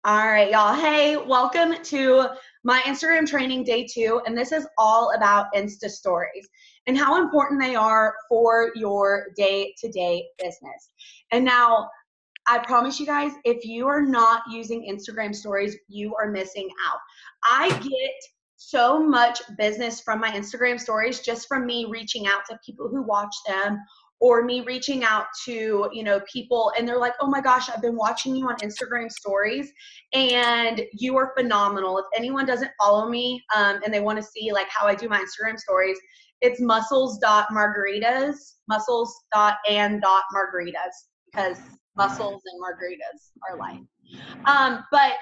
All right, y'all. Hey, welcome to my Instagram training day 2. And this is all about Insta stories and how important they are for your day-to-day business. And now, I promise you guys, if you are not using Instagram stories, you are missing out. I get so much business from my Instagram stories just from me reaching out to people who watch them, or me reaching out to, people, and they're like, oh my gosh, I've been watching you on Instagram stories and you are phenomenal. If anyone doesn't follow me and they want to see like how I do my Instagram stories, it's muscles.margaritas, muscles.and.margaritas, because mussels and margaritas are life. But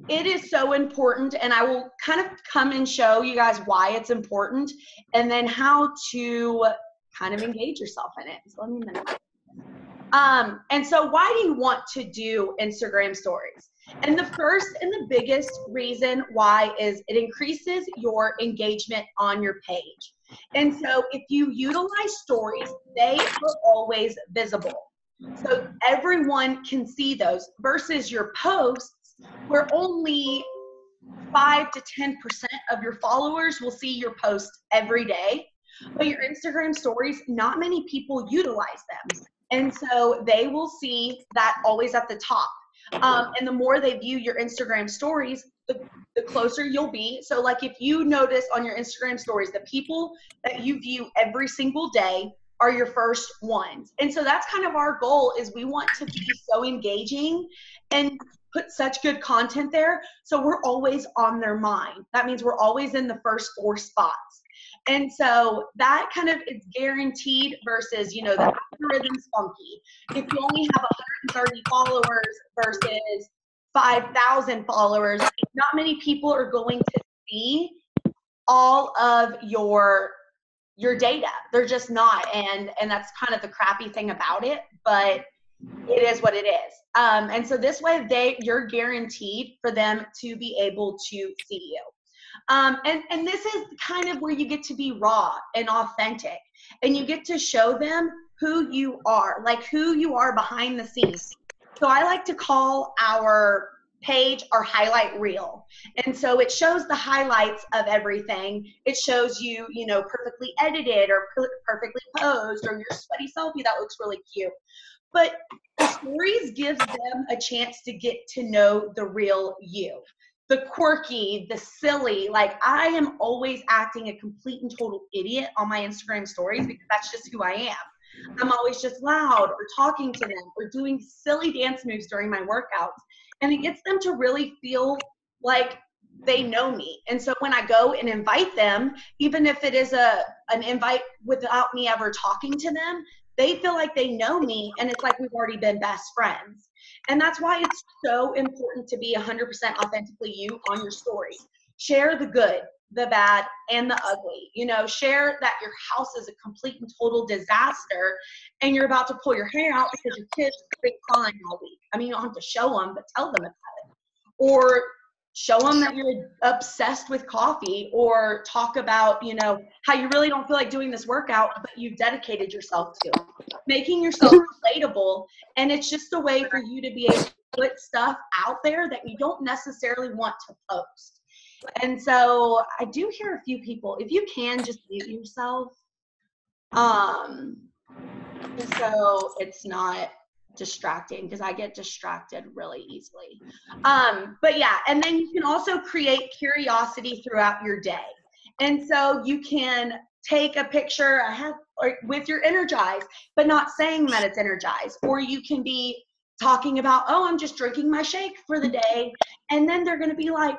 it is so important, and I will kind of come and show you guys why it's important and then how to kind of engage yourself in it. So let me minimize. And so why do you want to do Instagram stories? And the first and the biggest reason why is it increases your engagement on your page. And so if you utilize stories, they are always visible. So everyone can see those versus your posts where only 5 to 10% of your followers will see your post every day. But your Instagram stories, not many people utilize them. And so they will see that always at the top. And the more they view your Instagram stories, the closer you'll be. So like if you notice on your Instagram stories, the people that you view every single day are your first ones. And so that's kind of our goal, is we want to be so engaging and put such good content there. So we're always on their mind. That means we're always in the first 4 spots. And so that kind of is guaranteed versus, the algorithm's funky. If you only have 130 followers versus 5,000 followers, not many people are going to see all of your data. They're just not. And that's kind of the crappy thing about it, but it is what it is. And so this way you're guaranteed for them to be able to see you. And this is kind of where you get to be raw and authentic, and you get to show them who you are, like who you are behind the scenes. So I like to call our page our highlight reel. And so it shows the highlights of everything. It shows you, perfectly edited or perfectly posed, or your sweaty selfie that looks really cute. But the stories gives them a chance to get to know the real you. The quirky, the silly, like I am always acting a complete and total idiot on my Instagram stories because that's just who I am. I'm always just loud or talking to them or doing silly dance moves during my workouts. And it gets them to really feel like they know me. And so when I go and invite them, even if it is an invite without me ever talking to them, they feel like they know me, and it's like we've already been best friends. And that's why it's so important to be 100% authentically you on your stories. Share the good, the bad, and the ugly. Share that your house is a complete and total disaster and you're about to pull your hair out because your kids have been crying all week. I mean, you don't have to show them, but tell them about it. Or show them that you're obsessed with coffee, or talk about, how you really don't feel like doing this workout, but you've dedicated yourself to it. Making yourself relatable, and it's just a way for you to be able to put stuff out there that you don't necessarily want to post. And so I do hear a few people, if you can just mute yourself, so it's not distracting, because I get distracted really easily. But yeah, and then you can also create curiosity throughout your day. And so you can take a picture with your Energize, but not saying that it's Energize. Or you can be talking about, oh, I'm just drinking my shake for the day. And then they're going to be like,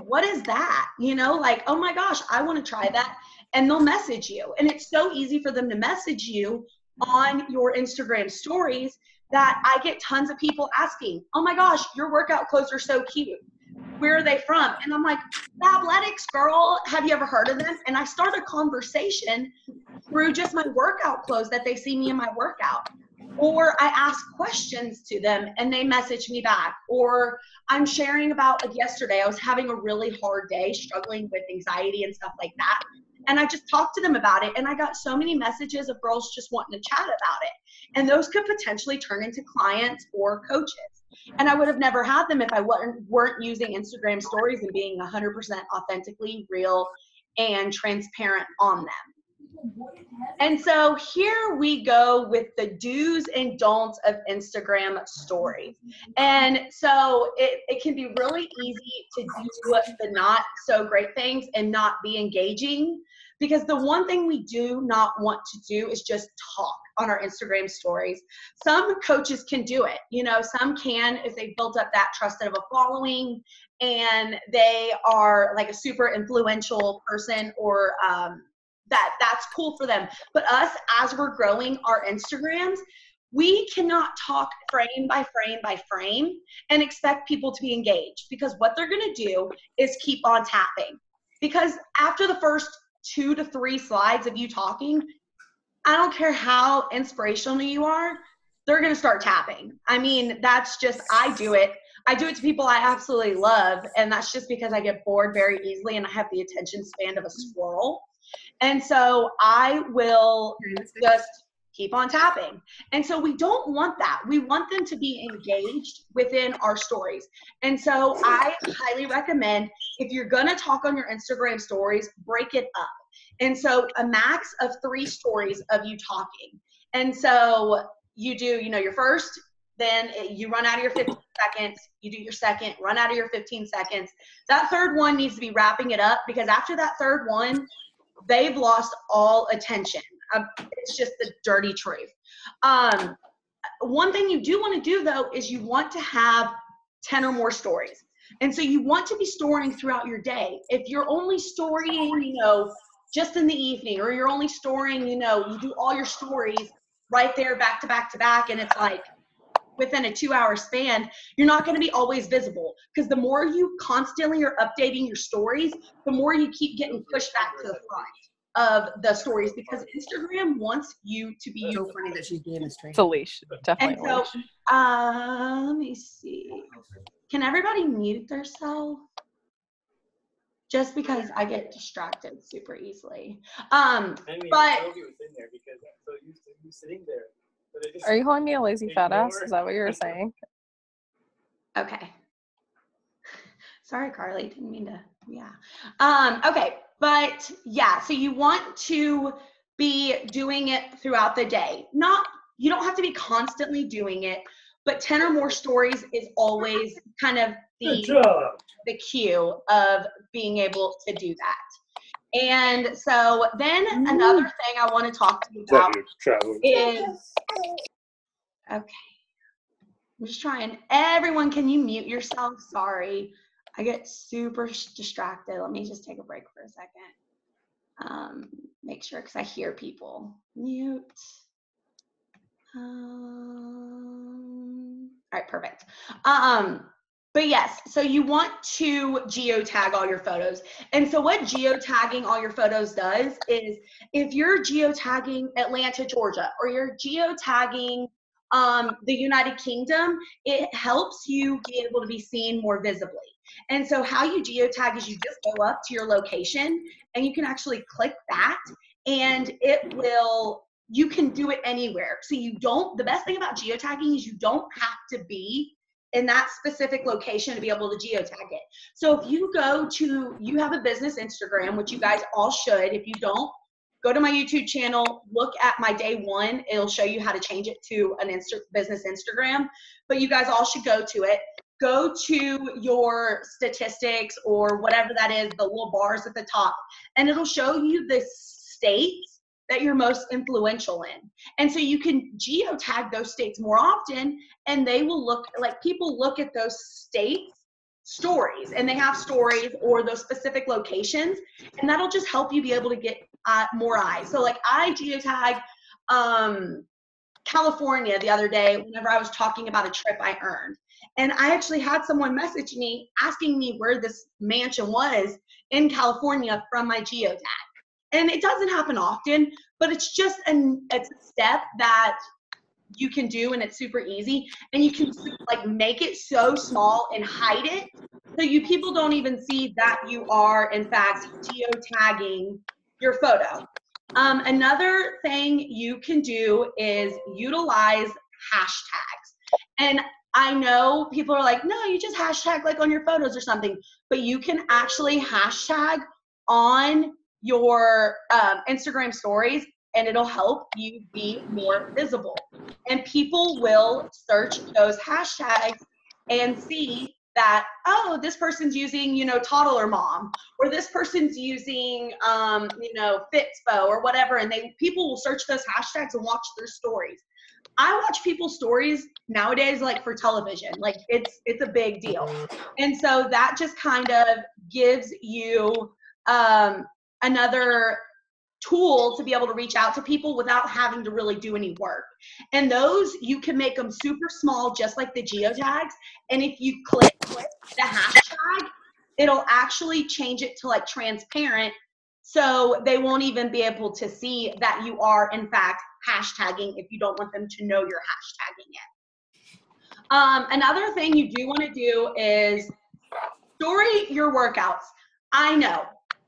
what is that? Like, oh my gosh, I want to try that. And they'll message you. And it's so easy for them to message you on your Instagram stories that I get tons of people asking, oh my gosh, your workout clothes are so cute. Where are they from? And I'm like, Fabletics, girl. Have you ever heard of them? And I start a conversation through just my workout clothes that they see me in my workout. Or I ask questions to them and they message me back. Or I'm sharing about, like yesterday, I was having a really hard day, struggling with anxiety and stuff like that. And I just talked to them about it, and I got so many messages of girls just wanting to chat about it. And those could potentially turn into clients or coaches. And I would have never had them if I weren't using Instagram stories and being 100% authentically real and transparent on them. And so here we go with the do's and don'ts of Instagram stories. And so it can be really easy to do the not so great things and not be engaging, because the one thing we do not want to do is just talk on our Instagram stories. Some coaches can do it, you know, some can if they've built up that trusted of a following and they are like a super influential person, or that's cool for them. But us, as we're growing our Instagrams, we cannot talk frame by frame by frame and expect people to be engaged, because what they're going to do is keep on tapping. Because after the first 2 to 3 slides of you talking, I don't care how inspirational you are, they're going to start tapping. I mean, that's just, I do it to people I absolutely love. And that's just because I get bored very easily and I have the attention span of a squirrel. And so I will just keep on tapping. And so we don't want that. We want them to be engaged within our stories. And so I highly recommend, if you're going to talk on your Instagram stories, break it up. And so a max of 3 stories of you talking. And so you do, you know, your first, then you run out of your 15 seconds, you do your second, run out of your 15 seconds. That third one needs to be wrapping it up, because after that third one, they've lost all attention. It's just the dirty truth. One thing you do want to do, though, is you want to have 10 or more stories. And so you want to be storing throughout your day. If you're only storying, you know, just in the evening, or you're only storing, you know, you do all your stories right there back to back to back, and it's like within a 2-hour span, you're not going to be always visible, because the more you constantly are updating your stories, the more you keep getting pushed back to the front of the stories, because Instagram wants you to be so funny that she's doing this training. It's a leash, definitely. And so let me see, can everybody mute themselves? Just because I get distracted super easily. I mean, But Toby was in there because I'm so used to you sitting there. But I just Are you calling me a lazy fat ass? ignore- Is that what you were saying? okay. Sorry, Carly, didn't mean to, yeah. Okay, but yeah, so you want to be doing it throughout the day. You don't have to be constantly doing it, but 10 or more stories is always kind of Good job. the cue of being able to do that. And so then another thing I want to talk to you about is, okay, I'm just trying. Everyone, can you mute yourself? Sorry. I get super distracted. Let me just take a break for a second. Make sure, because I hear people. Mute. All right, perfect. But yes, so you want to geotag all your photos. And so what geotagging all your photos does is, if you're geotagging Atlanta, Georgia, or you're geotagging the United Kingdom, it helps you be able to be seen more visibly. And so how you geotag is you just go up to your location and you can actually click that, and it will, you can do it anywhere. So the best thing about geotagging is you don't have to be in that specific location to be able to geotag it. So if you you have a business Instagram, which you guys all should. If you don't, go to my YouTube channel, look at my day 1. It'll show you how to change it to an business Instagram, but you guys all should go to it. Go to your statistics or whatever that is, the little bars at the top, and it'll show you the states that you're most influential in. And so you can geotag those states more often, and they will look like, people look at those states stories, and they have stories or those specific locations, and that'll just help you be able to get more eyes. So like I geotag California the other day whenever I was talking about a trip I earned. And I actually had someone message me asking me where this mansion was in California from my geotag. And it doesn't happen often, but it's just it's a step that you can do, and it's super easy. And you can like make it so small and hide it, so people don't even see that you are in fact geotagging your photo. Another thing you can do is utilize hashtags. And I know people are like, no, you just hashtag like on your photos or something, but you can actually hashtag on your Instagram stories, and it'll help you be more visible. And people will search those hashtags and see that, oh, this person's using, toddler mom, or this person's using, Fitspo or whatever. And people will search those hashtags and watch their stories. I watch people's stories nowadays, like for television, like it's a big deal. And so that just kind of gives you another tool to be able to reach out to people without having to really do any work. And those, you can make them super small, just like the geotags. And if you click the hashtag, it'll actually change it to like transparent. So they won't even be able to see that you are in fact hashtagging if you don't want them to know you're hashtagging it. Another thing you do want to do is story your workouts. I know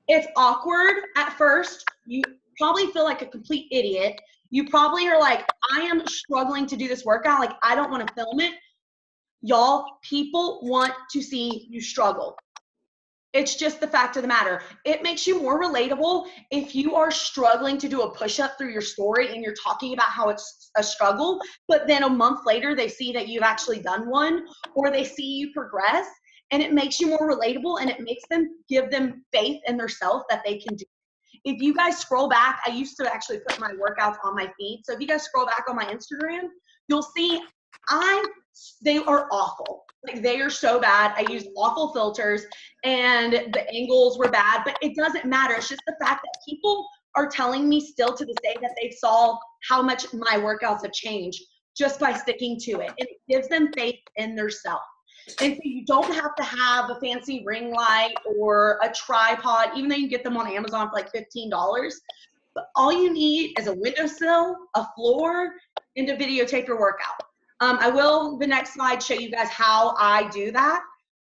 it's awkward at first. You probably feel like a complete idiot. You probably are like, I am struggling to do this workout. Like, I don't want to film it. Y'all, people want to see you struggle. It's just the fact of the matter. It makes you more relatable if you are struggling to do a push-up through your story and you're talking about how it's a struggle, but then a month later they see that you've actually done one, or they see you progress, and it makes you more relatable, and it makes them give them faith in themselves that they can do it. If you guys scroll back, I used to actually put my workouts on my feed. So if you guys scroll back on my Instagram, you'll see they are awful. Like, they are so bad. I used awful filters and the angles were bad, but it doesn't matter. It's just the fact that people are telling me still to this day that they saw how much my workouts have changed just by sticking to it. And it gives them faith in their self. And so you don't have to have a fancy ring light or a tripod, even though you can get them on Amazon for like $15. But all you need is a windowsill, a floor, and to videotape your workout. I will, the next slide, show you guys how I do that,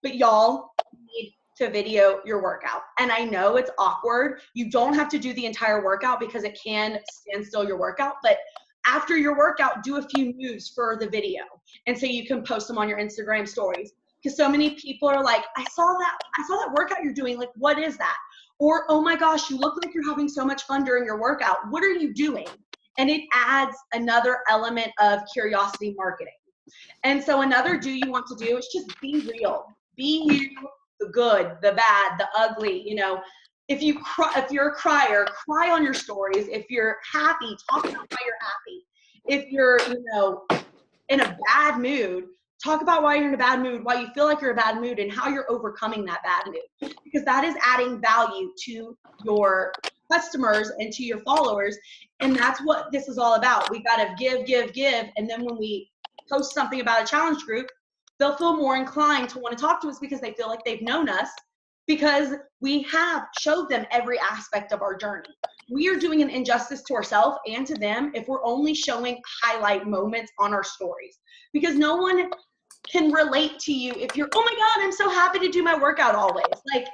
but y'all need to video your workout. And I know it's awkward. You don't have to do the entire workout because it can stand still your workout, but after your workout, do a few moves for the video. And so you can post them on your Instagram stories. Because so many people are like, I saw that workout you're doing. Like, what is that? Or, oh my gosh, you look like you're having so much fun during your workout. What are you doing? And it adds another element of curiosity marketing. And so another do you want to do is just be real. Be you, the good, the bad, the ugly. If you're a crier, cry on your stories. If you're happy, talk about why you're happy. If you're, in a bad mood, talk about why you're in a bad mood, why you feel like you're in a bad mood, and how you're overcoming that bad mood. Because that is adding value to your customers and to your followers. And that's what this is all about. We got to give, give, give. And then when we post something about a challenge group, they'll feel more inclined to want to talk to us because they feel like they've known us, because we have showed them every aspect of our journey. We are doing an injustice to ourselves and to them if we're only showing highlight moments on our stories, because no one can relate to you if you're, oh my God, I'm so happy to do my workout always. Like,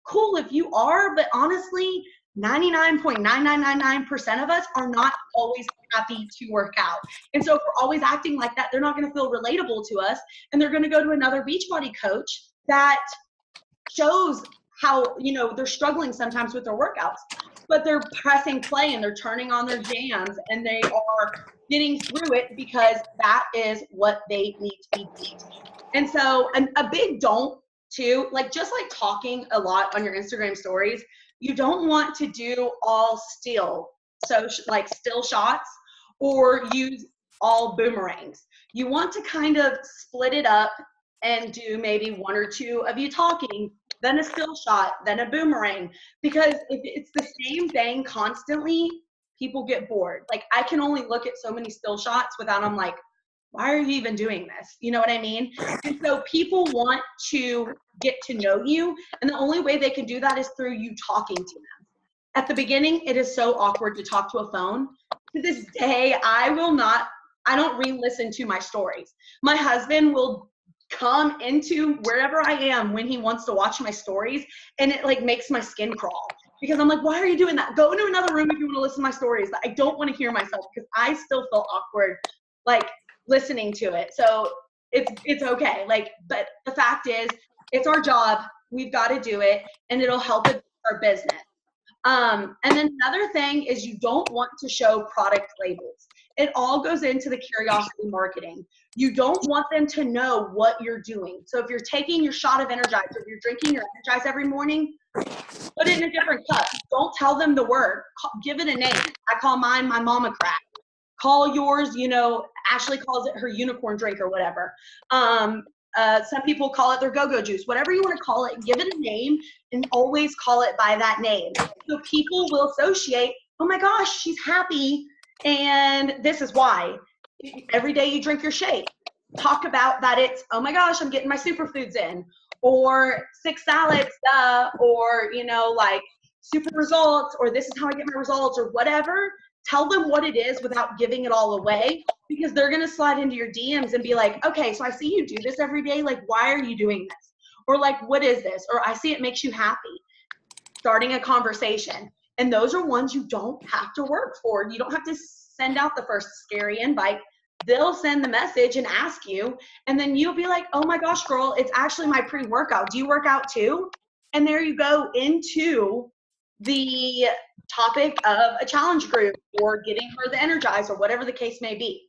cool if you are, but honestly, 99.9999% of us are not always happy to work out. And so if we're always acting like that, they're not going to feel relatable to us, and they're going to go to another Beachbody coach that shows how, they're struggling sometimes with their workouts, but they're pressing play and they're turning on their jams and they are getting through it because that is what they need to be doing. And so a big don't too, just like talking a lot on your Instagram stories, you don't want to do all still, so like still shots, or use all boomerangs. You want to kind of split it up and do maybe one or two of you talking, then a still shot, then a boomerang. Because if it's the same thing constantly, people get bored. Like, I can only look at so many still shots without, I'm like, why are you even doing this? You know what I mean? And so people want to get to know you, and the only way they can do that is through you talking to them. At the beginning, it is so awkward to talk to a phone. To this day, I don't re-listen to my stories. My husband will come into wherever I am when he wants to watch my stories, and it makes my skin crawl, because I'm like, why are you doing that? Go into another room if you want to listen to my stories. I don't want to hear myself, because I still feel awkward listening to it. So It's okay. Like, but the fact is, it's our job. We've got to do it, and it'll help with our business. And then another thing is you don't want to show product labels. It all goes into the curiosity marketing. You don't want them to know what you're doing. So if you're taking your shot of Energize, if you're drinking your Energize every morning, put it in a different cup. Don't tell them the word. Give it a name. I call mine my mama crack. Call yours, you know, Ashley calls it her unicorn drink or whatever. Some people call it their go-go juice. Whatever you want to call it, give it a name and always call it by that name. So people will associate, oh my gosh, she's happy, and this is why. Every day you drink your shake, talk about that it's, oh my gosh, I'm getting my superfoods in, or 6 salads, or, you know, like super results, or this is how I get my results, or whatever. Tell them what it is without giving it all away, because they're going to slide into your DMs and be like, okay, so I see you do this every day. Like, why are you doing this? Or like, what is this? Or I see it makes you happy. Starting a conversation. And those are ones you don't have to work for. You don't have to send out the first scary invite. They'll send the message and ask you, and then you'll be like, oh my gosh, girl, it's actually my pre-workout. Do you work out too? And there you go into the topic of a challenge group or getting her the Energize or whatever the case may be.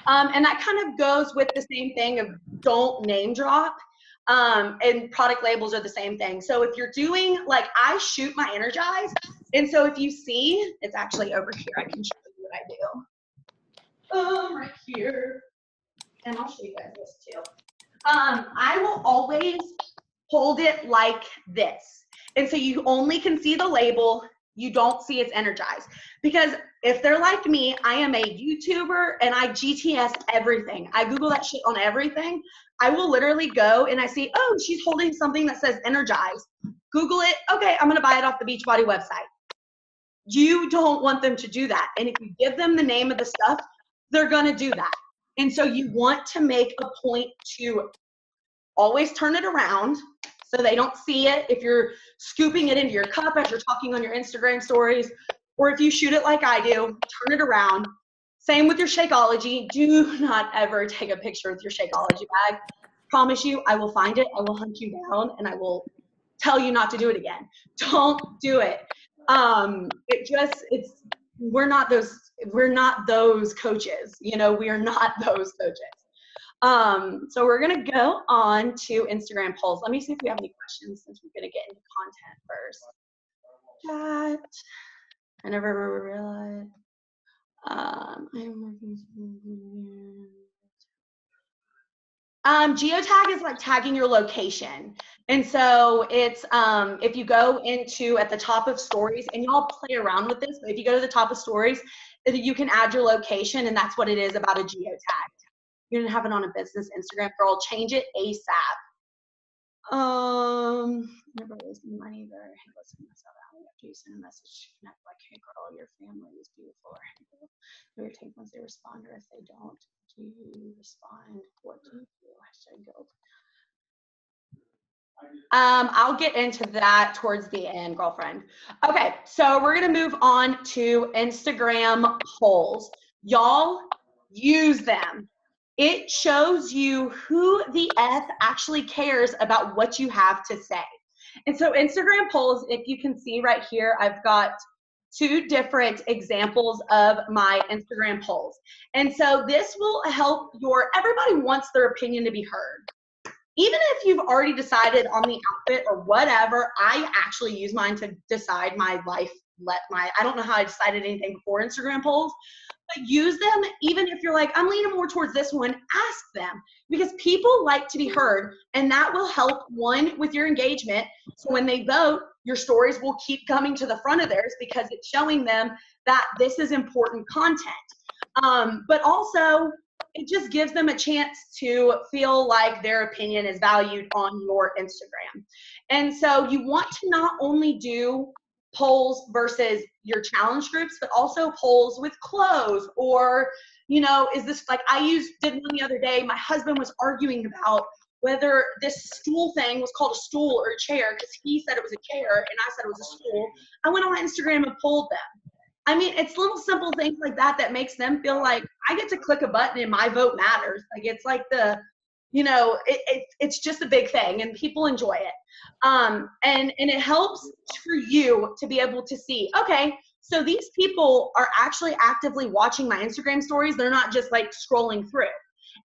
And that kind of goes with the same thing of don't name drop. And product labels are the same thing. So if you're doing, like, I shoot my Energize, and so if you see, it's actually over here. I can show you what I do. Right here. And I'll show you guys this too. I will always hold it like this. And so you only can see the label. You don't see it's Energize. Because if they're like me, I am a YouTuber and I GTS everything. I Google that shit on everything. I will literally go and I see, oh, she's holding something that says Energize. Google it. Okay, I'm going to buy it off the Beachbody website. You don't want them to do that. And if you give them the name of the stuff, they're going to do that. And so you want to make a point to always turn it around so they don't see it. If you're scooping it into your cup as you're talking on your Instagram stories, or if you shoot it like I do, turn it around. Same with your Shakeology. Do not ever take a picture with your Shakeology bag. Promise you, I will find it, I will hunt you down, and I will tell you not to do it again. Don't do it. We're not those coaches. You know, we are not those coaches. So we're gonna go on to Instagram polls. Let me see if we have any questions since we're gonna get into content first. Chat. I never realized. I'm working. Geotag is like tagging your location. And so it's, if you go into at the top of stories, and y'all play around with this, but if you go to the top of stories, you can add your location, and that's what it is about a geotag. You didn't have it on a business Instagram, girl, change it ASAP. Never wasting money there. Hey, listen, myself out. After you send a message to connect, like, hey girl, your family is beautiful. Do your take once they respond, or if they don't, do you respond? What do you do? Hashtag guilt. I'll get into that towards the end, girlfriend. Okay, so we're gonna move on to Instagram polls. Y'all use them. It shows you who the F actually cares about what you have to say. And so Instagram polls, if you can see right here, I've got 2 different examples of my Instagram polls. And so this will help everybody wants their opinion to be heard. Even if you've already decided on the outfit or whatever, I actually use mine to decide my life. I don't know how I decided anything before Instagram polls, but use them. Even if you're like, I'm leaning more towards this one, ask them, because people like to be heard, and that will help, one, with your engagement. So when they vote, your stories will keep coming to the front of theirs because it's showing them that this is important content. But also, it just gives them a chance to feel like their opinion is valued on your Instagram. And so you want to not only do polls versus your challenge groups, but also polls with clothes, or, you know, is this like, did one the other day. My husband was arguing about whether this stool thing was called a stool or a chair, because he said it was a chair and I said it was a stool. I went on my Instagram and polled them. I mean, it's little simple things like that that makes them feel like I get to click a button and my vote matters. Like it's like it's just a big thing and people enjoy it. And it helps for you to be able to see, okay, so these people are actually actively watching my Instagram stories. They're not just like scrolling through.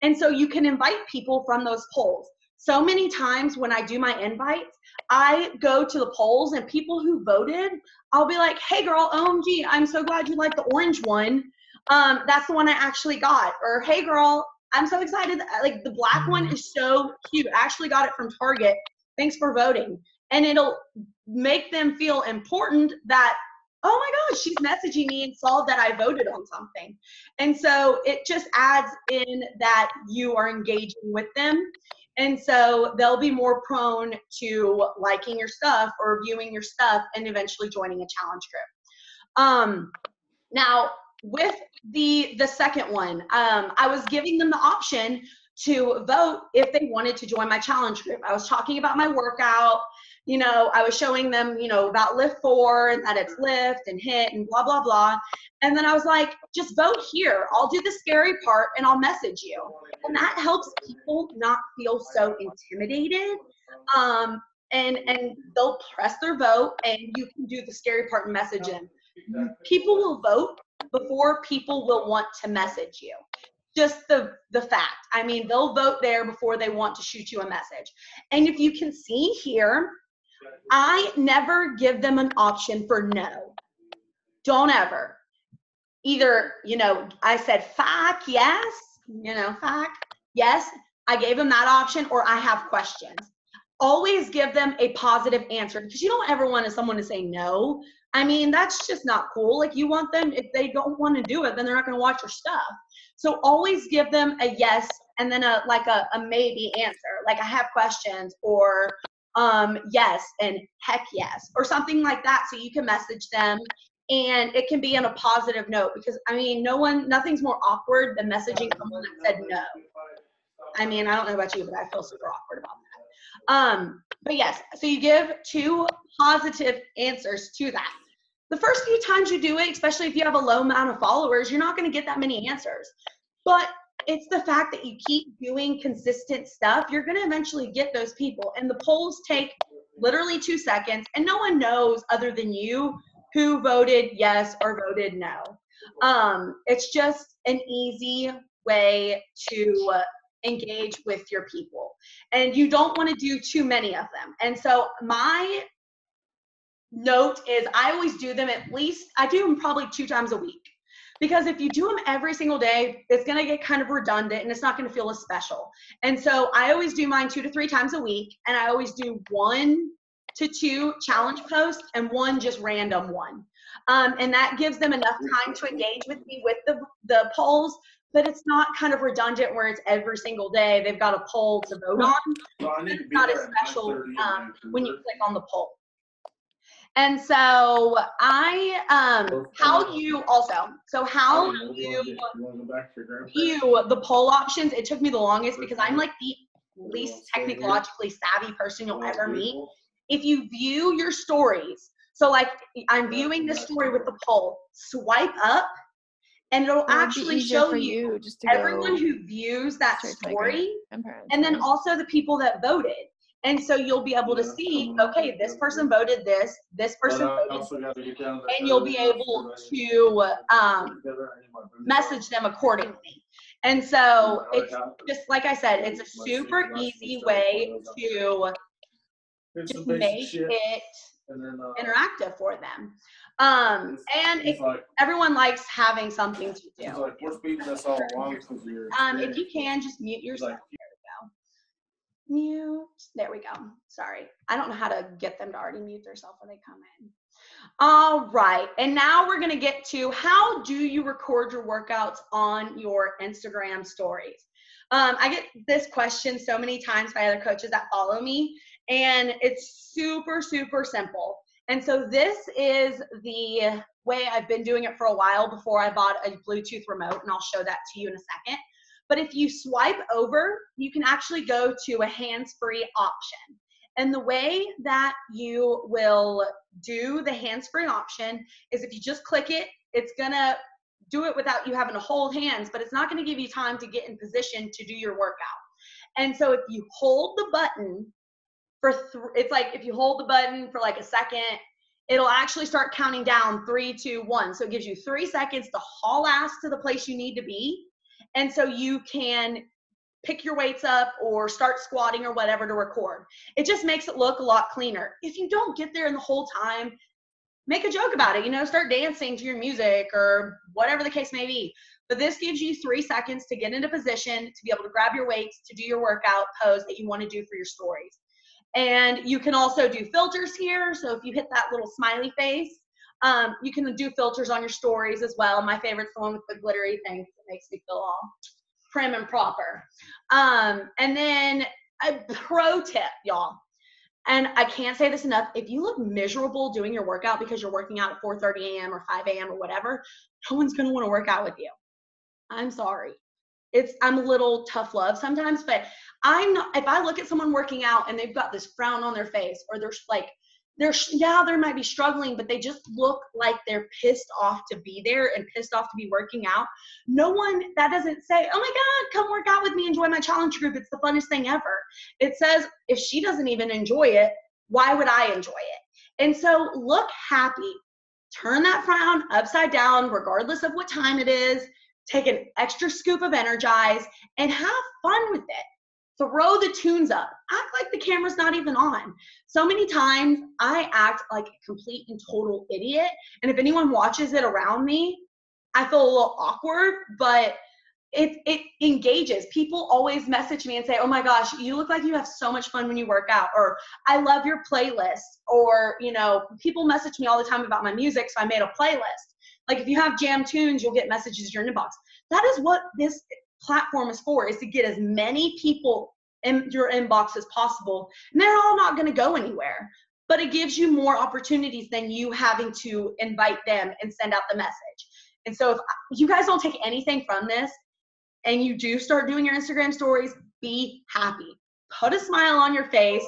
And so you can invite people from those polls. So many times when I do my invites, I go to the polls and people who voted, I'll be like, hey girl, OMG, I'm so glad you like the orange one. That's the one I actually got. Or hey girl, I'm so excited. Like the black one is so cute. I actually got it from Target. Thanks for voting. And it'll make them feel important that, oh my gosh, she's messaging me and saw that I voted on something. And so it just adds in that you are engaging with them. And so they'll be more prone to liking your stuff or viewing your stuff and eventually joining a challenge group. Now, with the second one, I was giving them the option to vote if they wanted to join my challenge group. I was talking about my workout. I was showing them, about lift 4 and that it's lift and hit and blah, blah, blah. And then I was like, just vote here. I'll do the scary part and I'll message you. And that helps people not feel so intimidated. And they'll press their vote and you can do the scary part and message them. People will vote before people will want to message you. Just the fact. I mean, they'll vote there before they want to shoot you a message. And if you can see here, I never give them an option for no. Don't ever. Either, I said, fuck, yes, fuck, yes. I gave them that option, or I have questions. Always give them a positive answer because you don't ever want someone to say no. I mean, that's just not cool. Like you want them, if they don't want to do it, then they're not going to watch your stuff. So always give them a yes and then a maybe answer. Like I have questions or yes and heck yes or something like that. So you can message them and it can be in a positive note because I mean, nothing's more awkward than messaging someone that said no. I mean, I don't know about you, but I feel super awkward about that. But yes, so you give 2 positive answers to that. The first few times you do it, especially if you have a low amount of followers, you're not going to get that many answers. But it's the fact that you keep doing consistent stuff, you're going to eventually get those people. And the polls take literally 2 seconds, and no one knows other than you who voted yes or voted no. It's just an easy way to engage with your people. And you don't want to do too many of them. And so my note is I always do them I do them probably 2 times a week. Because if you do them every single day, it's going to get kind of redundant and it's not going to feel as special. And so I always do mine 2 to 3 times a week. And I always do 1 to 2 challenge posts and 1 just random one. And that gives them enough time to engage with me with the polls, but it's not kind of redundant where it's every single day they've got a poll to vote on. It's not as special when you click on the poll. And so how you view the poll options, it took me the longest because I'm like the least technologically savvy person you'll ever meet. If you view your stories, so like I'm viewing this story with the poll, swipe up and it'll actually show you everyone who views that story and then also the people that voted. And so you'll be able to see, okay, this person voted this person voted this, and you'll be able to message them accordingly. And so it's just, like I said, it's a super easy way to just make it interactive for them. And everyone likes having something to do. If you can, just mute yourself. Mute. There we go. Sorry. I don't know how to get them to already mute themselves when they come in. All right. And now we're going to get to how do you record your workouts on your Instagram stories? I get this question so many times by other coaches that follow me, and it's super, super simple. And so this is the way I've been doing it for a while before I bought a Bluetooth remote, and I'll show that to you in a second. But if you swipe over, you can actually go to a hands-free option. And the way that you will do the hands-free option is if you just click it it's gonna do it without you having to hold hands, but it's not gonna give you time to get in position to do your workout. And so if you hold the button it's like if you hold the button for like a second, it'll actually start counting down 3, 2, 1. So it gives you 3 seconds to haul ass to the place you need to be. And so you can pick your weights up or start squatting or whatever to record. It just makes it look a lot cleaner. If you don't get there in the whole time, make a joke about it, you know, start dancing to your music or whatever the case may be. But this gives you 3 seconds to get into position, to be able to grab your weights, to do your workout pose that you want to do for your stories. And you can also do filters here. So if you hit that little smiley face, you can do filters on your stories as well. My favorite's the one with the glittery thing. It makes me feel all prim and proper. And then a pro tip, y'all. And I can't say this enough. If you look miserable doing your workout because you're working out at 4:30 a.m. or 5 a.m. or whatever, no one's going to want to work out with you. I'm sorry. I'm a little tough love sometimes, but if I look at someone working out and they've got this frown on their face, or they might be struggling, but they just look like they're pissed off to be there and pissed off to be working out. That doesn't say, oh my God, come work out with me, enjoy my challenge group. It's the funnest thing ever. It says, if she doesn't even enjoy it, why would I enjoy it? And so look happy, turn that frown upside down, regardless of what time it is. Take an extra scoop of Energize and have fun with it. Throw the tunes up. Act like the camera's not even on. So many times I act like a complete and total idiot. And if anyone watches it around me, I feel a little awkward, but it engages. People always message me and say, oh my gosh, you look like you have so much fun when you work out, or I love your playlist, or, you know, people message me all the time about my music, so I made a playlist. Like if you have jam tunes, you'll get messages in your inbox. That is what this platform is for, is to get as many people in your inbox as possible. And they're all not going to go anywhere, but it gives you more opportunities than you having to invite them and send out the message. And so if you guys don't take anything from this and you do start doing your Instagram stories, be happy. Put a smile on your face,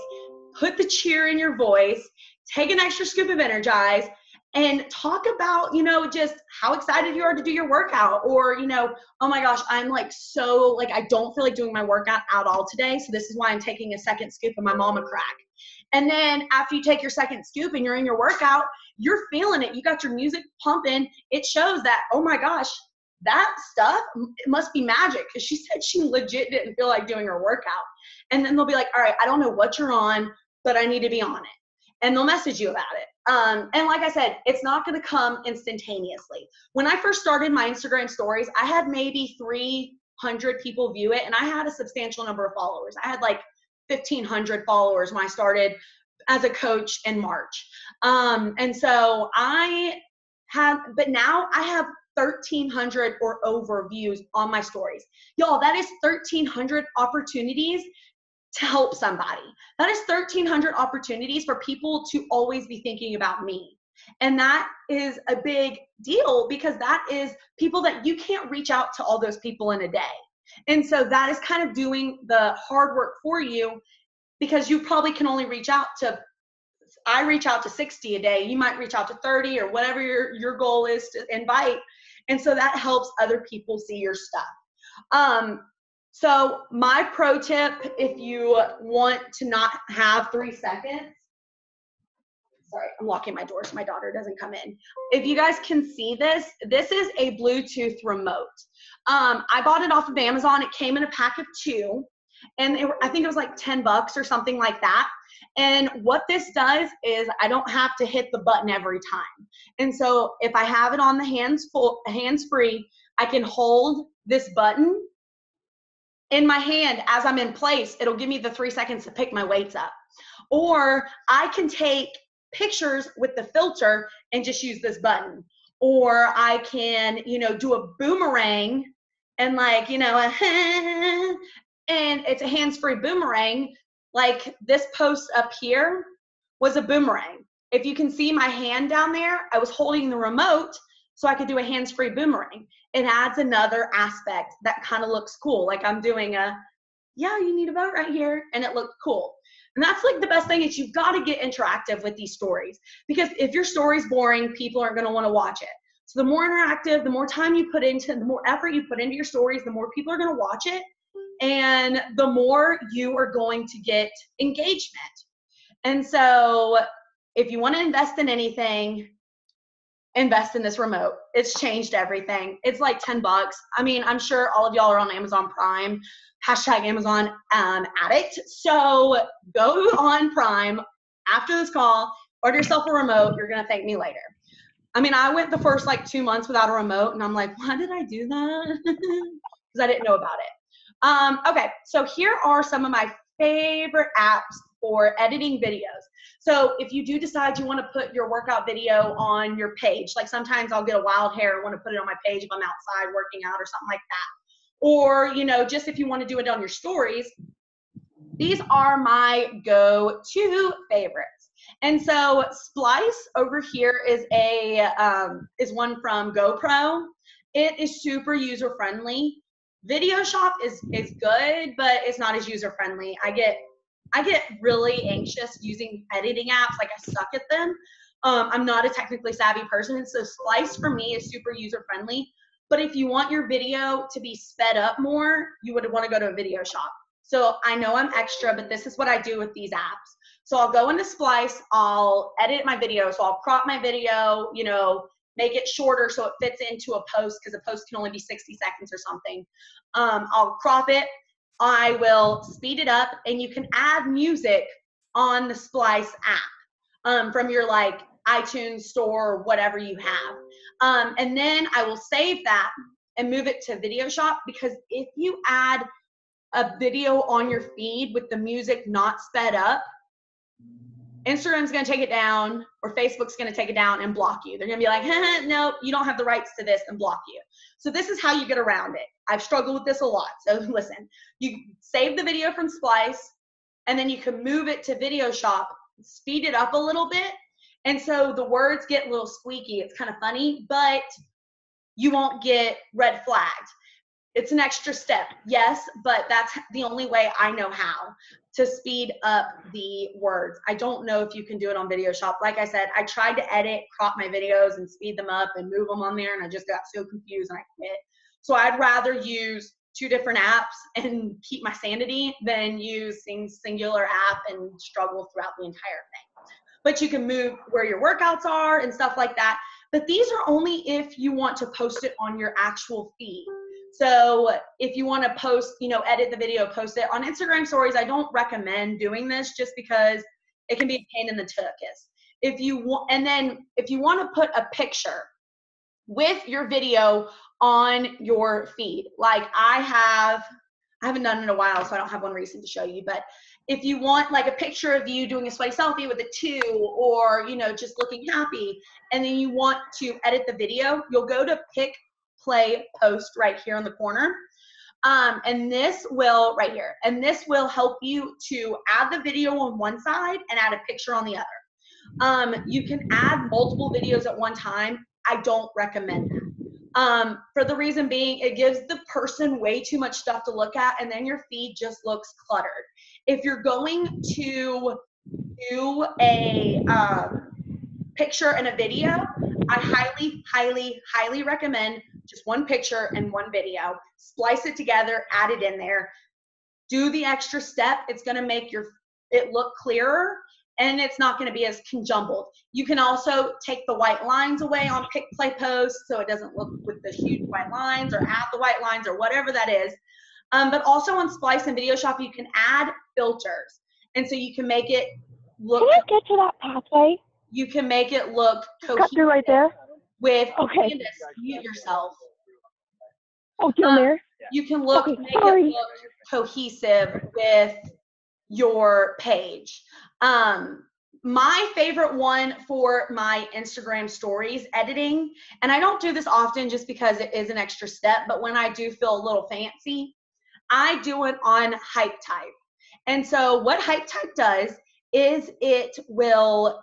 put the cheer in your voice, take an extra scoop of Energize, and talk about, you know, just how excited you are to do your workout, or, you know, oh my gosh, I'm like I don't feel like doing my workout at all today, so this is why I'm taking a second scoop of my mama crack. And then after you take your second scoop and you're in your workout, you're feeling it. You got your music pumping. It shows that, oh my gosh, that stuff, it must be magic, because she said she legit didn't feel like doing her workout. And then they'll be like, all right, I don't know what you're on, but I need to be on it. And they'll message you about it. And like I said, it's not going to come instantaneously. When I first started my Instagram stories, I had maybe 300 people view it, and I had a substantial number of followers. I had like 1,500 followers when I started as a coach in March. And so but now I have 1,300 or over views on my stories. Y'all, that is 1,300 opportunities to help somebody. That is 1,300 opportunities for people to always be thinking about me. And that is a big deal, because that is people that you can't reach out to all those people in a day. And so that is kind of doing the hard work for you, because you probably can only I reach out to 60 a day. You might reach out to 30 or whatever your goal is to invite. And so that helps other people see your stuff. So my pro tip, if you want to not have 3 seconds, sorry, I'm locking my door so my daughter doesn't come in. If you guys can see this is a Bluetooth remote. I bought it off of Amazon. It came in a pack of 2, and I think it was like $10 or something like that. And what this does is I don't have to hit the button every time. And so if I have it on the hands-free, I can hold this button in my hand as I'm in place. It'll give me the 3 seconds to pick my weights up. Or I can take pictures with the filter and just use this button. Or I can, you know, do a boomerang and like, you know, and it's a hands-free boomerang. Like this post up here was a boomerang. If you can see my hand down there, I was holding the remote so I could do a hands-free boomerang. It adds another aspect that kind of looks cool. Like I'm doing yeah, you need a vote right here, and it looked cool. And that's like the best thing, is you've got to get interactive with these stories, because if your story's boring, people aren't going to want to watch it. So the more interactive, the more time you put into, the more effort you put into your stories, the more people are going to watch it, and the more you are going to get engagement. And so if you want to invest in anything, invest in this remote. It's changed everything. It's like $10. I mean, I'm sure all of y'all are on Amazon Prime, hashtag Amazon addict. So go on Prime after this call, order yourself a remote. You're going to thank me later. I mean, I went the first like 2 months without a remote, and I'm like, why did I do that? Because I didn't know about it. Okay, so here are some of my favorite apps for editing videos. So if you do decide you want to put your workout video on your page, like sometimes I'll get a wild hair and want to put it on my page if I'm outside working out or something like that. Or, you know, just if you want to do it on your stories, these are my go-to favorites. And so Splice over here is is one from GoPro. It is super user-friendly. VideoShop is good, but it's not as user-friendly. I get really anxious using editing apps, like I suck at them. I'm not a technically savvy person, so Splice for me is super user-friendly. But if you want your video to be sped up more, you would want to go to a VideoShop. So I know I'm extra, but this is what I do with these apps. So I'll go into Splice, I'll edit my video, so I'll crop my video, you know, make it shorter so it fits into a post, because a post can only be 60 seconds or something. I'll crop it, I will speed it up, and you can add music on the Splice app from your like iTunes store or whatever you have. And then I will save that and move it to VideoShop, because if you add a video on your feed with the music not sped up, Instagram's going to take it down, or Facebook's going to take it down and block you. They're going to be like, no, you don't have the rights to this, and block you. So this is how you get around it. I've struggled with this a lot. So listen, you save the video from Splice, and then you can move it to VideoShop, speed it up a little bit. And so the words get a little squeaky. It's kind of funny, but you won't get red flagged. It's an extra step, yes, but that's the only way I know how to speed up the words. I don't know if you can do it on VideoShop. Like I said, I tried to edit, crop my videos and speed them up and move them on there, and I just got so confused and I quit. So I'd rather use 2 different apps and keep my sanity than using singular app and struggle throughout the entire thing. But you can move where your workouts are and stuff like that. But these are only if you want to post it on your actual feed. So if you want to post, you know, edit the video, post it on Instagram stories, I don't recommend doing this just because it can be a pain in the tuchus. If you want, and then if you want to put a picture with your video on your feed, like I haven't done it in a while, so I don't have one recent to show you, but if you want like a picture of you doing a sweaty selfie with a 2, or, you know, just looking happy, and then you want to edit the video, you'll go to pick, play, post right here in the corner. And this will, right here, and this will help you to add the video on one side and add a picture on the other. You can add multiple videos at one time. I don't recommend that. For the reason being, it gives the person way too much stuff to look at, and then your feed just looks cluttered. If you're going to do a picture and a video, I highly, highly, highly recommend just one picture and one video. Splice it together, add it in there. Do the extra step. It's going to make it look clearer, and it's not going to be as conjumbled. You can also take the white lines away on pick, play, post, so it doesn't look with the huge white lines, or add the white lines, or whatever that is. But also on Splice and VideoShop, you can add filters. And so you can make it look. Can I get to that pathway? You can make it look cohesive. Cut through right there. With, okay. Candace, mute yourself. Oh, down there? You can look, okay, make sorry. it look cohesive with your page. My favorite one for my Instagram stories editing, and I don't do this often just because it is an extra step, but when I do feel a little fancy, I do it on HypeType. And so what HypeType does is it will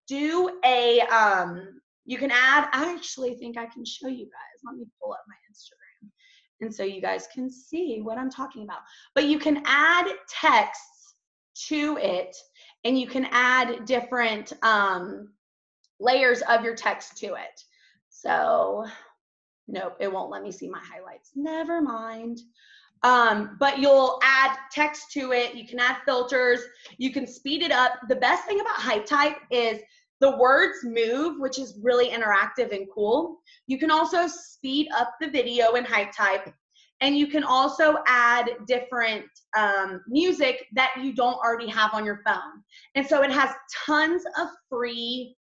do a, you can add, I actually think I can show you guys. Let me pull up my Instagram, and so you guys can see what I'm talking about. But you can add texts to it, and you can add different layers of your text to it. So nope, it won't let me see my highlights. Never mind. But you'll add text to it. You can add filters. You can speed it up. The best thing about HypeType is the words move, which is really interactive and cool. You can also speed up the video in HypeType, and you can also add different music that you don't already have on your phone. And so it has tons of free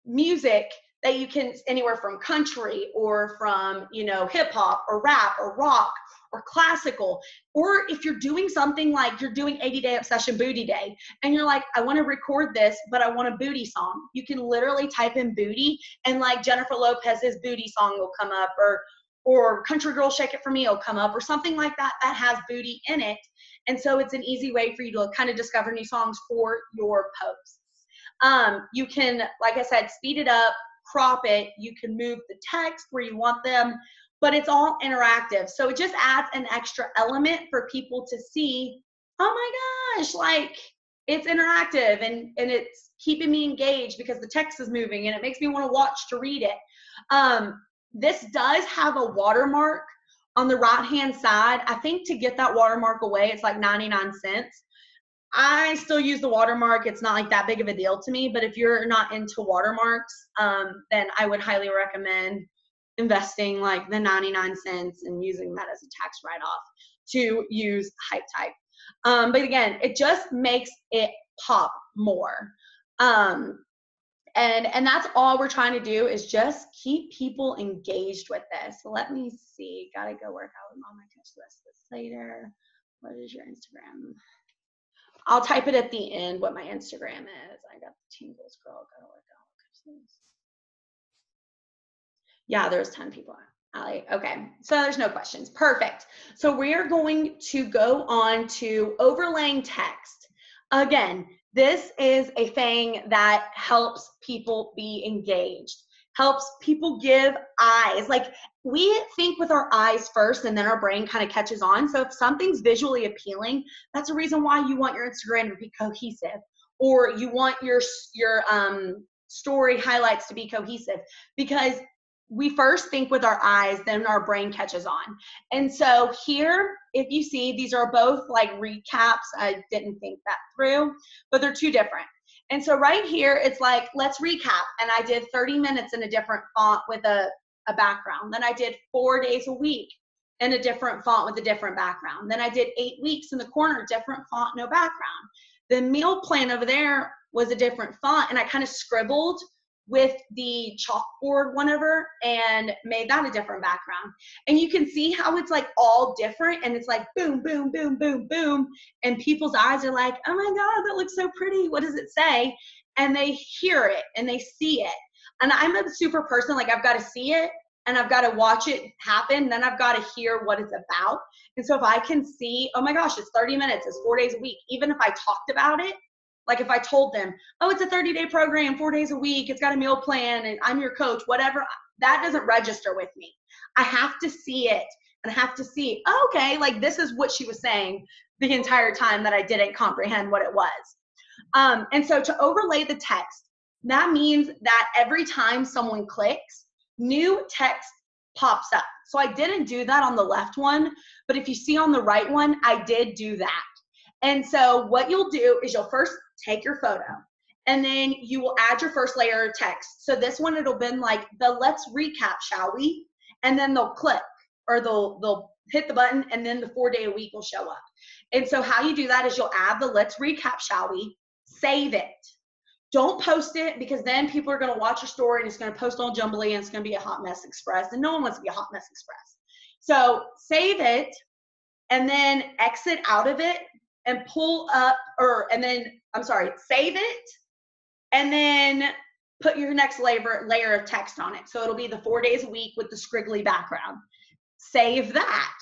music that you can, anywhere from country or from, you know, hip hop or rap or rock or classical. Or if you're doing something like you're doing 80-day obsession booty day and you're like, I want to record this, but I want a booty song. You can literally type in booty and like Jennifer Lopez's booty song will come up, or Country Girl Shake It For Me will come up, or something like that that has booty in it. And so it's an easy way for you to kind of discover new songs for your posts. You can, like I said, speed it up, crop it. You can move the text where you want them, but it's all interactive. So it just adds an extra element for people to see, oh my gosh, like it's interactive and it's keeping me engaged because the text is moving and it makes me want to watch to read it. This does have a watermark on the right-hand side. I think to get that watermark away, it's like 99 cents. I still use the watermark. It's not like that big of a deal to me, but if you're not into watermarks, then I would highly recommend investing like the 99 cents and using that as a tax write-off to use HypeType. But again, it just makes it pop more. And that's all we're trying to do is just keep people engaged with this. So let me see. Gotta go work out with mom. I catch the rest of this later. What is your Instagram? I'll type it at the end what my Instagram is. I got the tingles, girl. Gotta work out. Yeah, there's 10 people. Allie. Okay, so there's no questions. Perfect. So we are going to go on to overlaying text. Again, this is a thing that helps people be engaged, helps people give eyes. Like we think with our eyes first and then our brain kind of catches on. So if something's visually appealing, that's a reason why you want your Instagram to be cohesive, or you want your story highlights to be cohesive, because we first think with our eyes, then our brain catches on. And so here, if you see, these are both like recaps. I didn't think that through, but they're two different. And so right here, it's like, let's recap. And I did 30 minutes in a different font with a background. Then I did 4 days a week in a different font with a different background. Then I did 8 weeks in the corner, different font, no background. The meal plan over there was a different font, and I kind of scribbled with the chalkboard whenever and made that a different background. And you can see how it's like all different, and it's like boom, boom, boom, boom, boom. And people's eyes are like, oh my God, that looks so pretty. What does it say? And they hear it and they see it. And I'm a super person, like I've got to see it and I've got to watch it happen. Then I've got to hear what it's about. And so if I can see, oh my gosh, it's 30 minutes, it's 4 days a week. Even if I talked about it, like if I told them, oh, it's a 30-day program, 4 days a week, it's got a meal plan, and I'm your coach, whatever, that doesn't register with me. I have to see it, and I have to see, oh, okay, like this is what she was saying the entire time that I didn't comprehend what it was. And so to overlay the text, that means that every time someone clicks, new text pops up. So I didn't do that on the left one, but if you see on the right one, I did do that. And so what you'll do is you'll first take your photo, and then you will add your first layer of text. So this one, it'll be like the let's recap, shall we? And then they'll click, or they'll hit the button, and then the 4 day a week will show up. And so how you do that is you'll add the let's recap, shall we? Save it. Don't post it, because then people are going to watch your story and it's going to post on Jumbly and it's going to be a hot mess express, and no one wants to be a hot mess express. So save it, and then exit out of it and pull up, save it, and then put your next layer of text on it. So it'll be the 4 days a week with the scriggly background. Save that.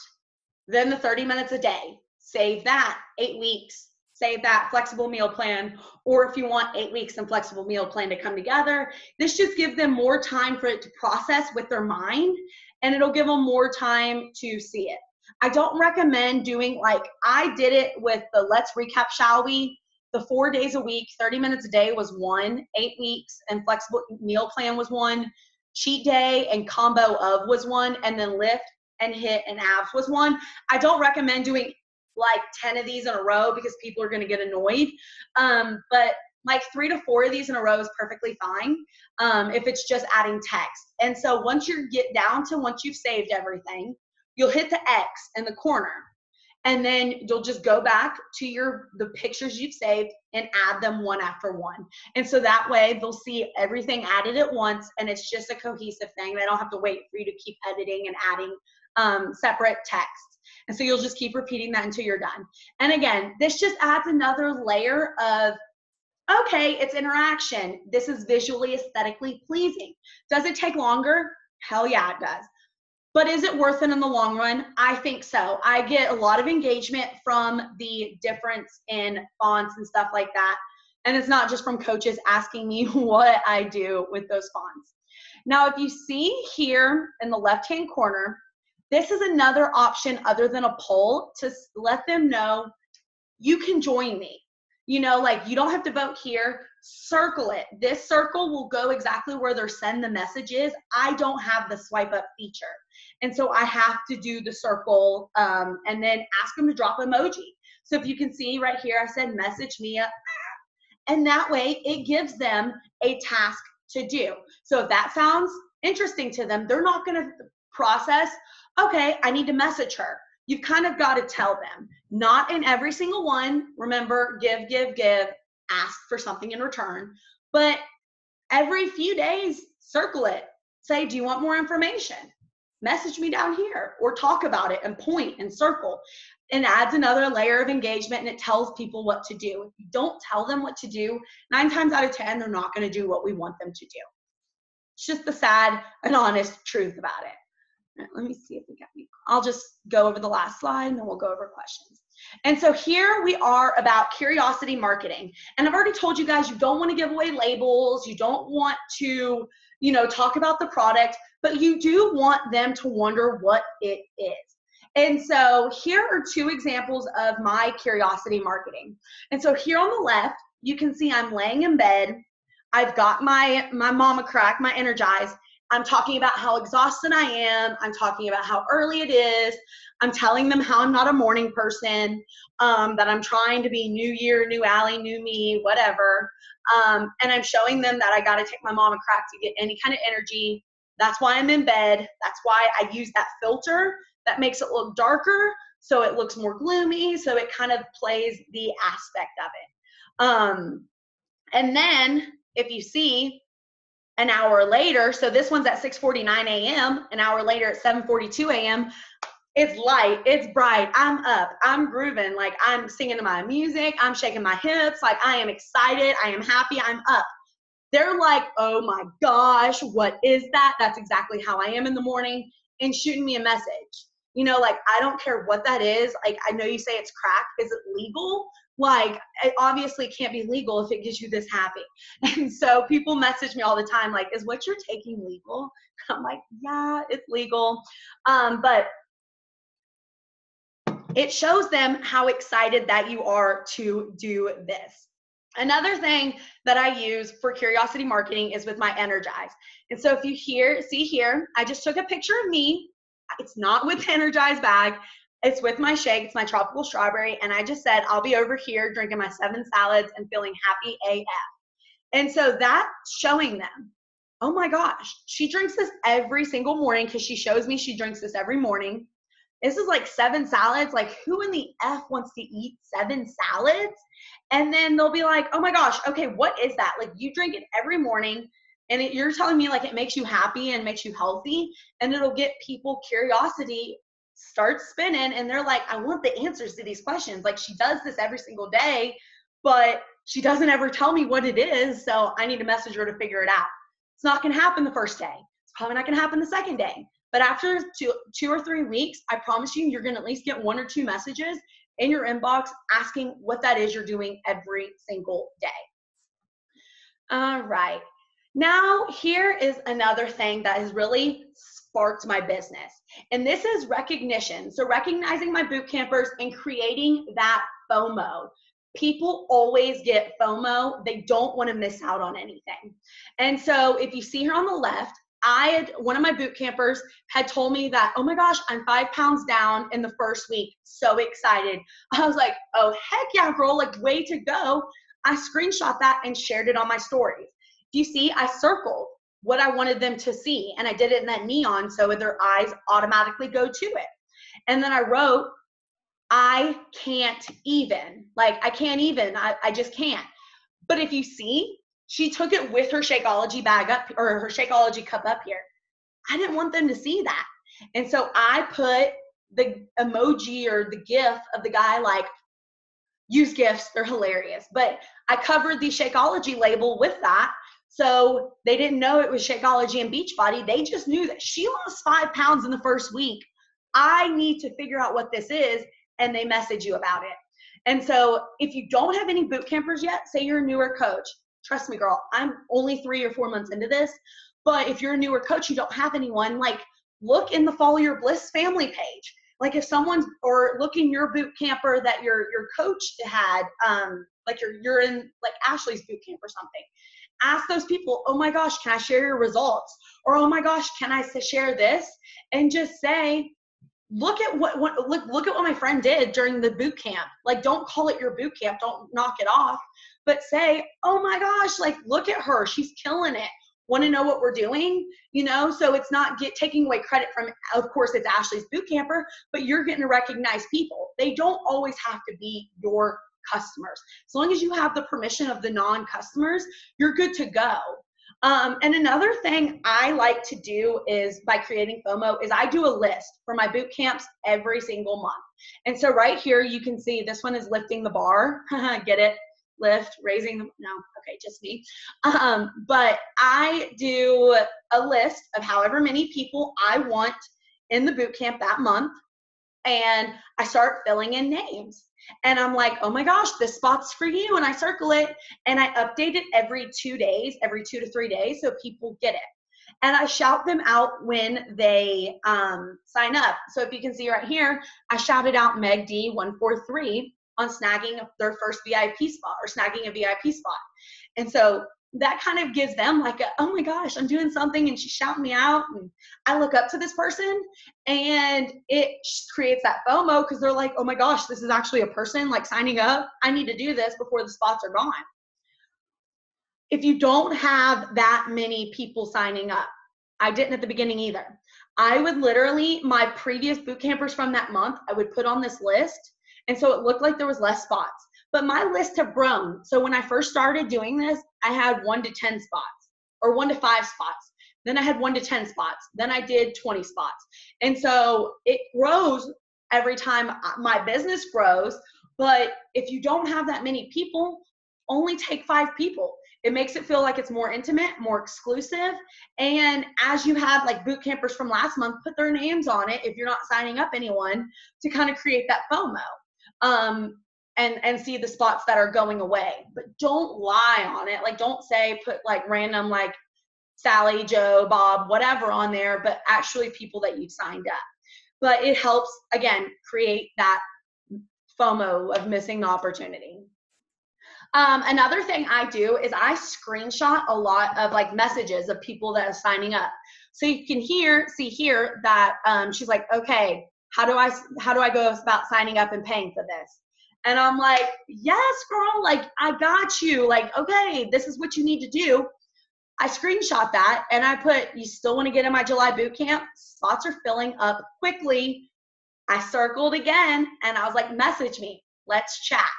Then the 30 minutes a day. Save that. 8 weeks. Save that. Flexible meal plan. Or if you want 8 weeks and flexible meal plan to come together, this just gives them more time for it to process with their mind, and it'll give them more time to see it. I don't recommend doing, like I did it with the let's recap, shall we? The 4 days a week, 30 minutes a day was one, 8 weeks, and flexible meal plan was one. cheat day and combo of was one, and then lift and hit and abs was one. I don't recommend doing like 10 of these in a row because people are going to get annoyed. But like 3 to 4 of these in a row is perfectly fine if it's just adding text. And so once you get down to once you've saved everything, you'll hit the X in the corner. And then you'll just go back to the pictures you've saved and add them one after one. And so that way they'll see everything added at once, and it's just a cohesive thing. They don't have to wait for you to keep editing and adding separate text. And so you'll just keep repeating that until you're done. And again, this just adds another layer of, okay, it's interaction. This is visually, aesthetically pleasing. Does it take longer? Hell yeah, it does. But is it worth it in the long run? I think so. I get a lot of engagement from the difference in fonts and stuff like that. And it's not just from coaches asking me what I do with those fonts. Now, if you see here in the left-hand corner, this is another option other than a poll to let them know you can join me. You know, like you don't have to vote here, circle it. This circle will go exactly where their send the message is. I don't have the swipe up feature. And so I have to do the circle and then ask them to drop emoji. So if you can see right here, I said message Mia. And that way it gives them a task to do. So if that sounds interesting to them, they're not going to process, okay, I need to message her. You've kind of got to tell them, not in every single one. Remember, give, ask for something in return. But every few days, circle it. Say, do you want more information? Message me down here, or talk about it and point and circle. And adds another layer of engagement, and it tells people what to do. If you don't tell them what to do, 9 times out of 10, they're not going to do what we want them to do. It's just the sad and honest truth about it. Right, let me see if we got any. I'll just go over the last slide and then we'll go over questions. And so here we are about curiosity marketing. And I've already told you guys, you don't want to give away labels. You don't want to, you know, talk about the product, but you do want them to wonder what it is. And so here are 2 examples of my curiosity marketing. And so here on the left, you can see I'm laying in bed. I've got my mama crack, my Energize. I'm talking about how exhausted I am. I'm talking about how early it is. I'm telling them how I'm not a morning person, that I'm trying to be new year, new Allie, new me, whatever. And I'm showing them that I got to take my mama crack to get any kind of energy. That's why I'm in bed. That's why I use that filter that makes it look darker, so it looks more gloomy, so it kind of plays the aspect of it. And then if you see, an hour later, so this one's at 6:49 a.m., an hour later at 7:42 a.m., it's light, it's bright, I'm up, I'm grooving, like I'm singing to my music, I'm shaking my hips, like I am excited, I am happy, I'm up. They're like, oh my gosh, what is that? That's exactly how I am in the morning, and shooting me a message. You know, like, I don't care what that is. Like, I know you say it's crack. Is it legal? Like, it obviously can't be legal if it gets you this happy. And so people message me all the time, like, is what you're taking legal? I'm like, yeah, it's legal. But it shows them how excited that you are to do this. Another thing that I use for curiosity marketing is with my Energize. And so if you see here, I just took a picture of me. It's not with the Energize bag. It's with my shake. It's my tropical strawberry. And I just said, I'll be over here drinking my 7 salads and feeling happy AF. And so that's showing them, oh my gosh, she drinks this every single morning, because she shows me she drinks this every morning. This is like 7 salads. Like, who in the F wants to eat 7 salads? And then they'll be like, oh my gosh, okay, what is that? Like, you drink it every morning, and you're telling me like it makes you happy and makes you healthy, and it'll get people curiosity start spinning, and they're like, I want the answers to these questions. Like, she does this every single day, but she doesn't ever tell me what it is, so I need to message her to figure it out. It's not going to happen the first day. It's probably not going to happen the second day. But after two or 3 weeks, I promise you, you're going to at least get 1 or 2 messages in your inbox asking what that is you're doing every single day. All right. Now, here is another thing that has really sparked my business. And this is recognition. So recognizing my boot campers and creating that FOMO. People always get FOMO. They don't want to miss out on anything. And so if you see here on the left, one of my boot campers had told me that, oh my gosh, I'm 5 pounds down in the first week. So excited. I was like, oh, heck yeah, girl, like way to go. I screenshot that and shared it on my stories. Do you see, I circled what I wanted them to see, and I did it in that neon so their eyes automatically go to it. And then I wrote, I can't even, like I can't even, I just can't. But if you see, she took it with her Shakeology bag up, or her Shakeology cup up here. I didn't want them to see that. And so I put the emoji or the GIF of the guy, like, use GIFs, they're hilarious. But I covered the Shakeology label with that. So they didn't know it was Shakeology and Beachbody. They just knew that she lost 5 pounds in the first week. I need to figure out what this is. And they message you about it. And so if you don't have any boot campers yet, say you're a newer coach, trust me, girl, I'm only 3 or 4 months into this. But if you're a newer coach, you don't have anyone, like look in the Follow Your Bliss family page. Like if someone's, or look in your boot camper that your coach had, like you're in like Ashley's boot camp or something. Ask those people, oh my gosh, can I share your results? Or, oh my gosh, can I share this? And just say, look at what look at what my friend did during the boot camp. Like, don't call it your boot camp. Don't knock it off, but say, oh my gosh, like, look at her. She's killing it. Want to know what we're doing? You know, so it's not taking away credit from, of course, it's Ashley's boot camper, but you're getting to recognize people. They don't always have to be your customers. As long as you have the permission of the non-customers, you're good to go. And another thing I like to do is, by creating FOMO, is I do a list for my boot camps every single month. And so right here, you can see this one is lifting the bar. Get it? Lift, raising the, no, okay, just me. But I do a list of however many people I want in the boot camp that month. And I start filling in names. And I'm like, oh my gosh, this spot's for you. And I circle it and I update it every 2 days, every 2 to 3 days, so people get it. And I shout them out when they sign up. So if you can see right here, I shouted out Meg D143 on snagging their first VIP spot, or snagging a VIP spot. And so that kind of gives them like a, oh my gosh, I'm doing something and she's shouting me out, and I look up to this person, and it creates that FOMO because they're like, oh my gosh, this is actually a person like signing up. I need to do this before the spots are gone. If you don't have that many people signing up, I didn't at the beginning either. I would literally, my previous boot campers from that month, I would put on this list. And so it looked like there was less spots. But my lists have grown. So when I first started doing this, I had 1 to 10 spots, or 1 to 5 spots. Then I had 1 to 10 spots. Then I did 20 spots. And so it grows every time my business grows. But if you don't have that many people, only take 5 people. It makes it feel like it's more intimate, more exclusive. And as you have like boot campers from last month, put their names on it if you're not signing up anyone, to kind of create that FOMO. And see the spots that are going away. But don't lie on it. Like, don't say, put like random like Sally, Joe, Bob, whatever on there, but actually people that you signed up. But it helps, again, create that FOMO of missing the opportunity. Another thing I do is I screenshot a lot of like messages of people that are signing up. So you can see here that she's like, okay, how do I go about signing up and paying for this? And I'm like, yes, girl, like I got you. Like, okay, this is what you need to do. I screenshot that and I put, you still want to get in my July boot camp? Spots are filling up quickly. I circled again and I was like, message me, let's chat.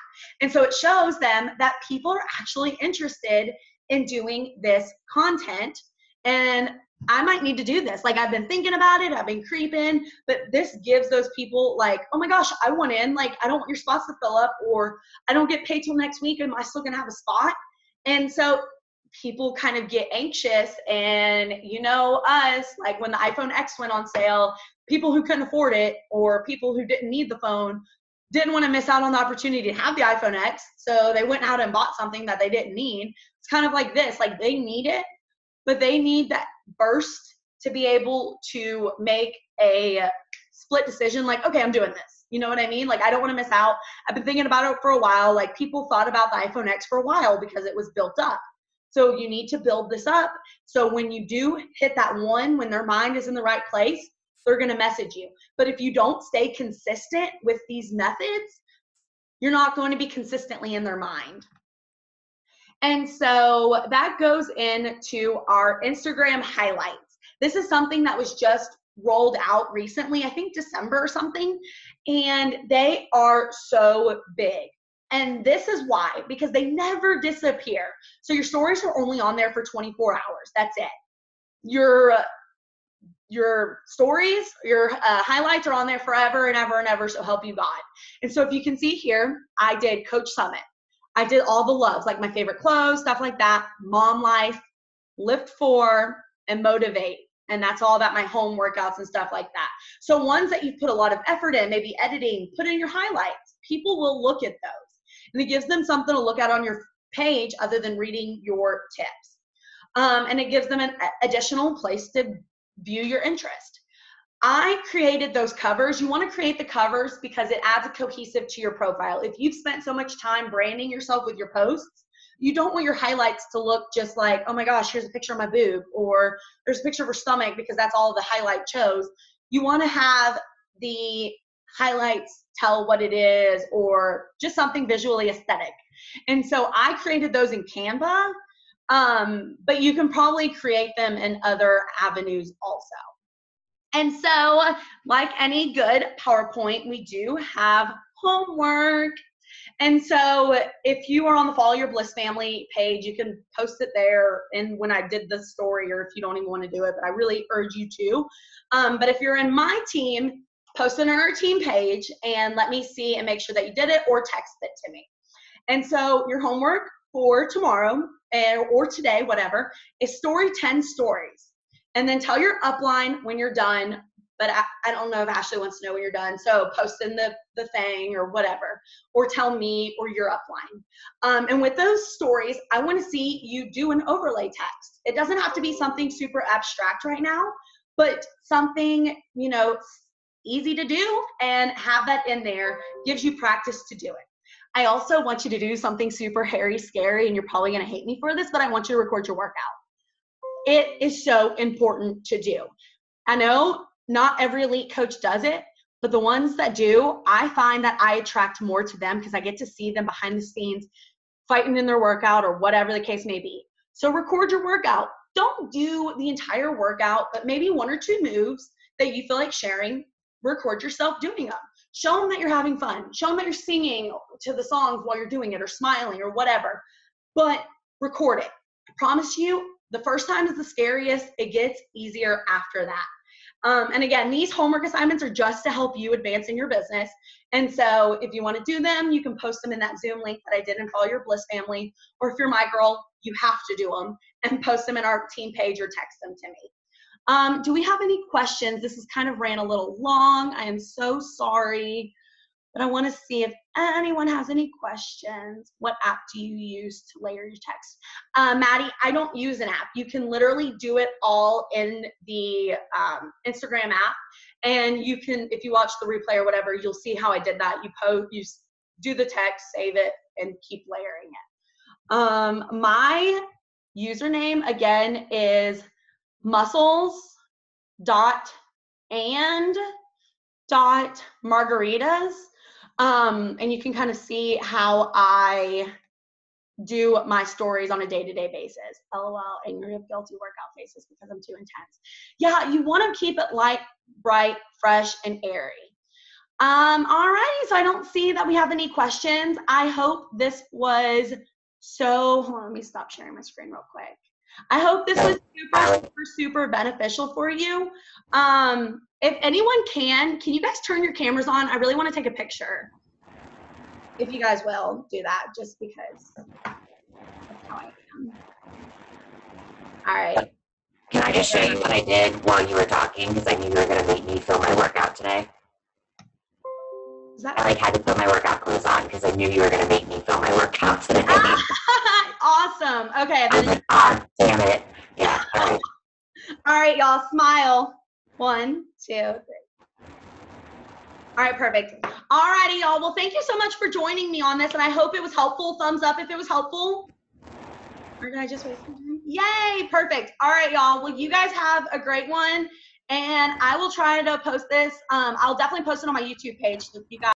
And so it shows them that people are actually interested in doing this content. And I might need to do this. Like, I've been thinking about it. I've been creeping, but this gives those people like, oh my gosh, I want in. Like, I don't want your spots to fill up, or I don't get paid till next week. Am I still going to have a spot? And so people kind of get anxious. And you know us, like when the iPhone X went on sale, people who couldn't afford it, or people who didn't need the phone, didn't want to miss out on the opportunity to have the iPhone X. So they went out and bought something that they didn't need. It's kind of like this, like they need it, but they need that burst to be able to make a split decision. Like, okay, I'm doing this. You know what I mean? Like, I don't want to miss out. I've been thinking about it for a while. Like, people thought about the iPhone X for a while because it was built up. So you need to build this up. So when you do hit that one, when their mind is in the right place, they're going to message you. But if you don't stay consistent with these methods, you're not going to be consistently in their mind. And so that goes into our Instagram highlights. This is something that was just rolled out recently, I think December or something, and they are so big. And this is why, because they never disappear. So your stories are only on there for 24 hours. That's it. Your stories, your highlights are on there forever and ever and ever, so help you God. And so if you can see here, I did Coach Summit. I did all the loves, like my favorite clothes, stuff like that, mom life, lift 4, and motivate. And that's all about my home workouts and stuff like that. So ones that you've put a lot of effort in, maybe editing, put in your highlights. People will look at those. And it gives them something to look at on your page other than reading your tips. And it gives them an additional place to view your interest. I created those covers. You want to create the covers because it adds a cohesive to your profile. If you've spent so much time branding yourself with your posts, you don't want your highlights to look just like, oh my gosh, here's a picture of my boob, or there's a picture of her stomach because that's all the highlight shows. You want to have the highlights tell what it is, or just something visually aesthetic. And so I created those in Canva, but you can probably create them in other avenues also. And so, like any good PowerPoint, we do have homework. And so if you are on the Follow Your Bliss Family page, you can post it there and when I did the story, or if you don't even want to do it, but I really urge you to. But if you're in my team, post it on our team page and let me see and make sure that you did it, or text it to me. And so your homework for tomorrow or today, whatever, is story 10 stories. And then tell your upline when you're done. But I don't know if Ashley wants to know when you're done. So post in the thing or whatever, or tell me or your upline. And with those stories, I want to see you do an overlay text. It doesn't have to be something super abstract right now, but something, you know, easy to do, and have that in there gives you practice to do it. I also want you to do something super hairy, scary, and you're probably going to hate me for this, but I want you to record your workout. It is so important to do. I know not every elite coach does it, but the ones that do, I find that I attract more to them because I get to see them behind the scenes fighting in their workout or whatever the case may be. So record your workout. Don't do the entire workout, but maybe 1 or 2 moves that you feel like sharing. Record yourself doing them. Show them that you're having fun. Show them that you're singing to the songs while you're doing it, or smiling or whatever, but record it. I promise you, the first time is the scariest. It gets easier after that. And again, these homework assignments are just to help you advance in your business. And so if you want to do them, you can post them in that Zoom link that I did in Follow Your Bliss Family. Or if you're my girl, you have to do them and post them in our team page or text them to me. Do we have any questions? This has kind of ran a little long. I am so sorry, but I want to see if anyone has any questions. What app do you use to layer your text? Maddie, I don't use an app. You can literally do it all in the Instagram app. And you can, if you watch the replay or whatever, you'll see how I did that. You do the text, save it, and keep layering it. My username, again, is muscles.and.margaritas. And you can kind of see how I do my stories on a day-to-day basis. LOL, angry of guilty workout faces because I'm too intense. Yeah, you want to keep it light, bright, fresh, and airy. Alrighty, so I don't see that we have any questions. I hope this was hold on, let me stop sharing my screen real quick. I hope this was super beneficial for you. If anyone can you guys turn your cameras on? I really want to take a picture. If you guys will do that, just because that's how I am. All right. Can I just show you what I did while you were talking? Because I knew you were going to make me film my workout today. I had to put my workout clothes on because I knew you were going to make me film my workout today. Awesome. Okay. Damn it. Yeah. All right. All right, y'all. Smile. 1, 2, 3. All right, perfect. All righty, y'all. Well, thank you so much for joining me on this, and I hope it was helpful. Thumbs up if it was helpful. Or did I just waste my time? Yay, perfect. All right, y'all. Well, you guys have a great one. And I will try to post this. I'll definitely post it on my YouTube page so you guys